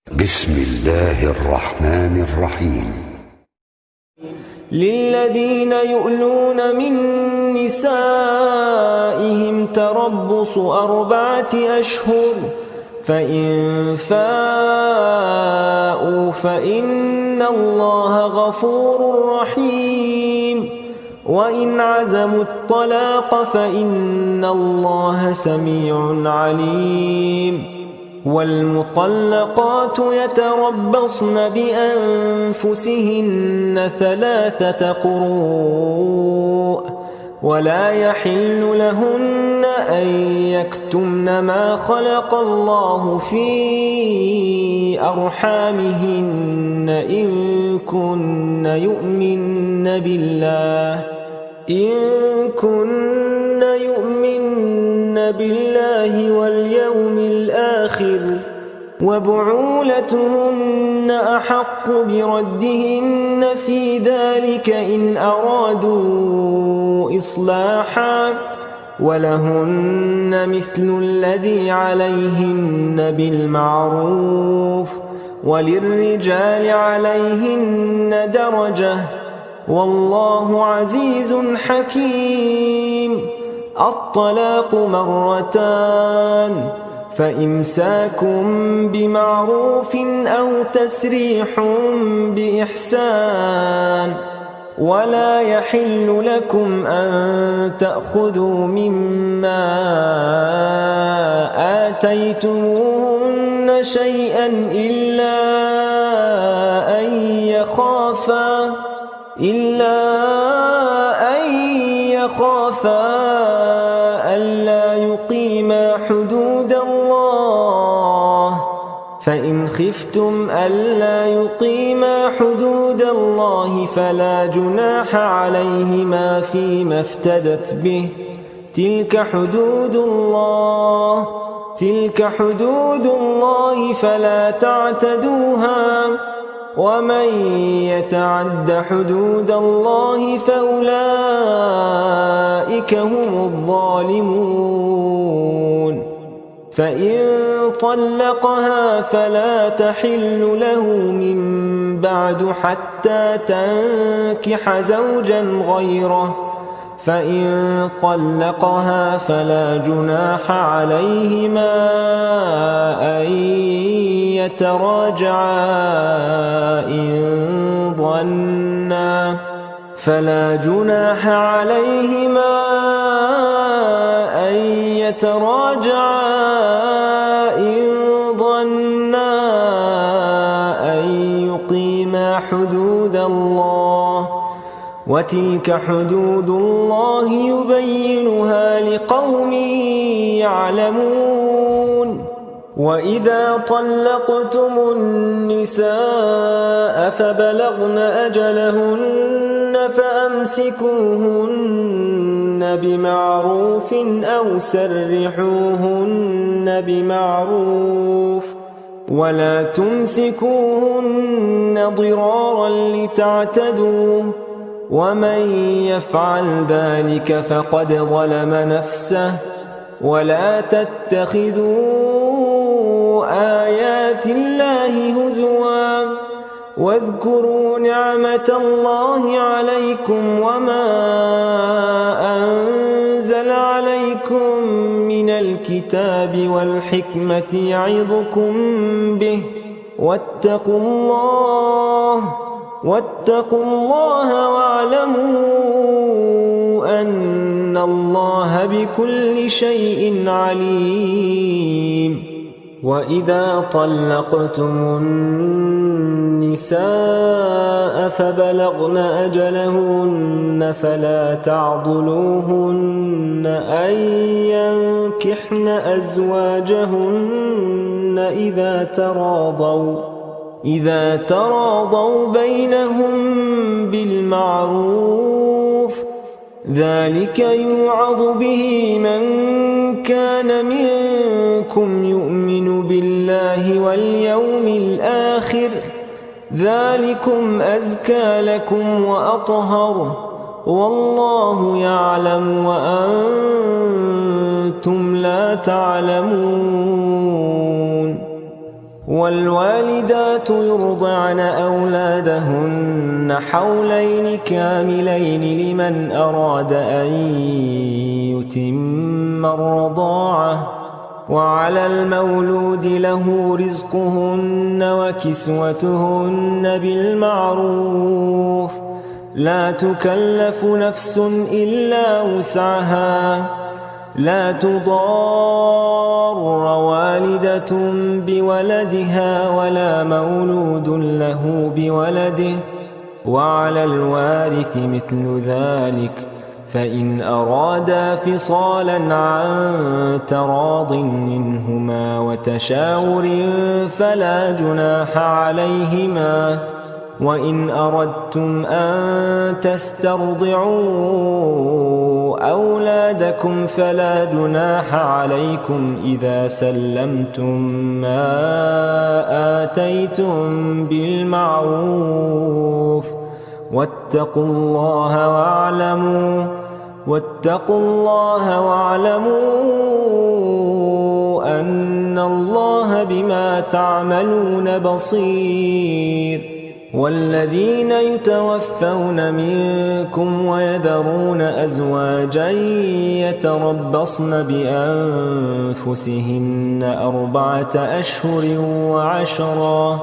بسم الله الرحمن الرحيم. للذين يؤلون من نسائهم تربص 4 أشهر فإن فاءوا فإن الله غفور رحيم وإن عزموا الطلاق فإن الله سميع عليم والمطلقات يتربصن بأنفسهن 3 قروء ولا يحل لهن أن يكتمن ما خلق الله في أرحامهن إن كن يؤمن بالله واليوم الآخر وبعولتهن أحق بردهن في ذلك إن أرادوا إصلاحا ولهن مثل الذي عليهن بالمعروف وللرجال عليهن درجة والله عزيز حكيم. الطلاق 2 فإمساك بمعروف أو تسريح بإحسان ولا يحل لكم أن تأخذوا مما آتيتموهن شيئا إلا أن يخافا ألا يقيما حدود الله فإن خفتم ألا يقيما حدود الله فلا جناح عليهما فيما افتدت به تلك حدود الله فلا تعتدوها ومن يتعد حدود الله فأولئك هم الظالمون. فإن طلقها فلا تحل له من بعد حتى تنكح زوجا غيره فإن طلقها فلا جناح عليهما أن يتراجعا إن ظنا أن يقيما حدود الله وتلك حدود الله يبينها لقوم يعلمون. وإذا طلقتم النساء فبلغن أجلهن فأمسكوهن بمعروف أو سرحوهن بمعروف ولا تمسكوهن ضرارا لتعتدوا ومن يفعل ذلك فقد ظلم نفسه ولا تتخذوا آيات الله هزوا واذكروا نعمة الله عليكم وما أنزل عليكم من الكتاب والحكمة يعظكم به واتقوا الله واعلموا أن الله بكل شيء عليم. وإذا طلقتم النساء فبلغن أجلهن فلا تعضلوهن أن ينكحن أزواجهن إذا تراضوا بينهم بالمعروف ذلك يوعظ به من كان منكم يؤمن بالله واليوم الآخر ذلكم أزكى لكم وأطهر والله يعلم وأنتم لا تعلمون. والوالدات يرضعن أولادهن حولين كاملين لمن أراد أن يتم الرضاعة وعلى المولود له رزقهن وكسوتهن بالمعروف لا تكلف نفس إلا وسعها لا تضار والدة بولدها ولا مولود له بولده وعلى الوارث مثل ذلك فإن أرادا فصالا عن تراض منهما وتشاور فلا جناح عليهما وإن أردتم أن تسترضعوا أولادكم فلا جناح عليكم إذا سلمتم ما آتيتم بالمعروف واتقوا الله واعلموا أن الله بما تعملون بصير والذين يتوفون منكم ويذرون أزواجا يتربصن بأنفسهن 4 أشهر وعشرا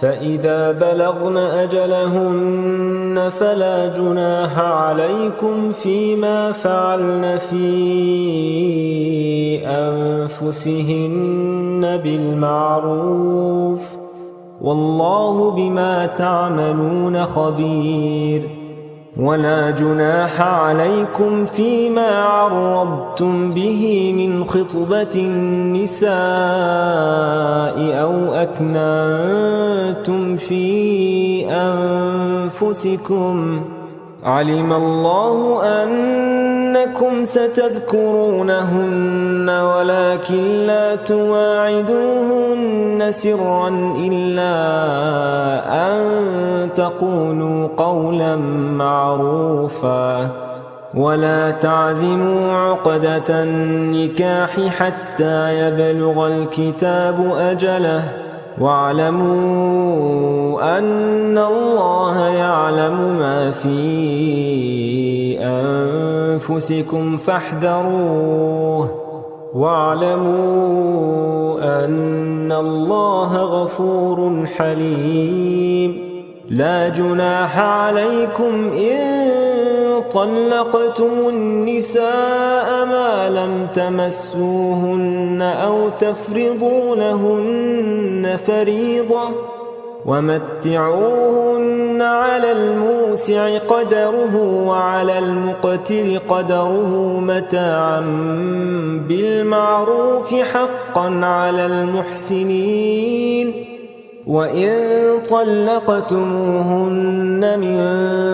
فإذا بلغن أجلهن فلا جناح عليكم فيما فعلن في أنفسهن بالمعروف والله بما تعملون خبير ولا جناح عليكم فيما عرضتم به من خطبة النساء أو أكننتم في أنفسكم علم الله أنكم ستذكرونهن ولكن لا تواعدوهن سرا إلا أن تقولوا قولا معروفا ولا تعزموا عقدة النكاح حتى يبلغ الكتاب أجله واعلموا أن الله يعلم ما في أنفسكم فاحذروه واعلموا أن الله غفور حليم لا جناح عليكم إن طلقتم النساء ما لم تمسوهن أو تفرضوا لهن فريضة ومتعوهن على الموسع قدره وعلى المقتر قدره متاعا بالمعروف حقا على المحسنين وإن طلقتموهن من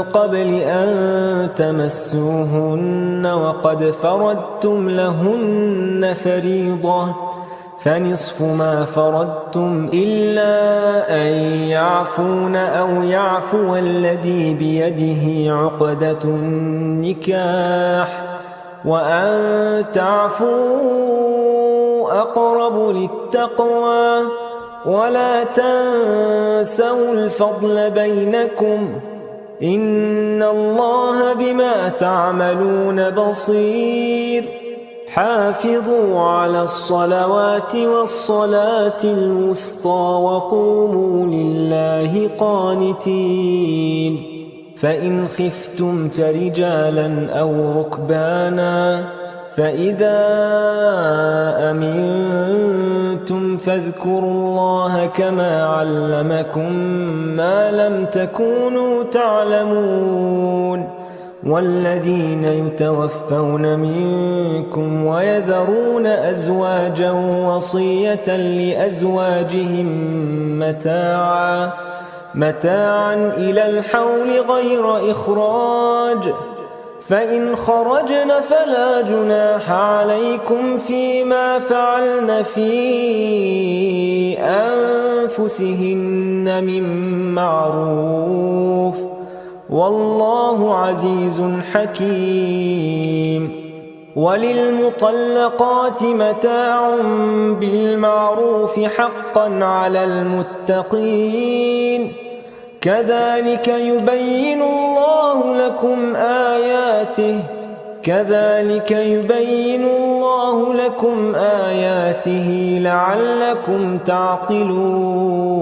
قبل أن تمسوهن وقد فرضتم لهن فريضة فنصف ما فرضتم إلا أن يعفون أو يعفو الذي بيده عقدة النكاح وأن تعفوا أقرب للتقوى ولا تنسوا الفضل بينكم إن الله بما تعملون بصير حافظوا على الصلوات والصلاة الوسطى وقوموا لله قانتين فإن خفتم فرجالا أو ركبانا فإذا أمنتم فاذكروا الله كما علمكم ما لم تكونوا تعلمون والذين يتوفون منكم ويذرون أزواجا وصية لأزواجهم متاعا إلى الحول غير إخراج فإن خرجن فلا جناح عليكم فيما فعلن في أنفسهن من معروف والله عزيز حكيم وللمطلقات متاع بالمعروف حقا على المتقين كذلك يبين الله لكم آياته لعلكم تعقلون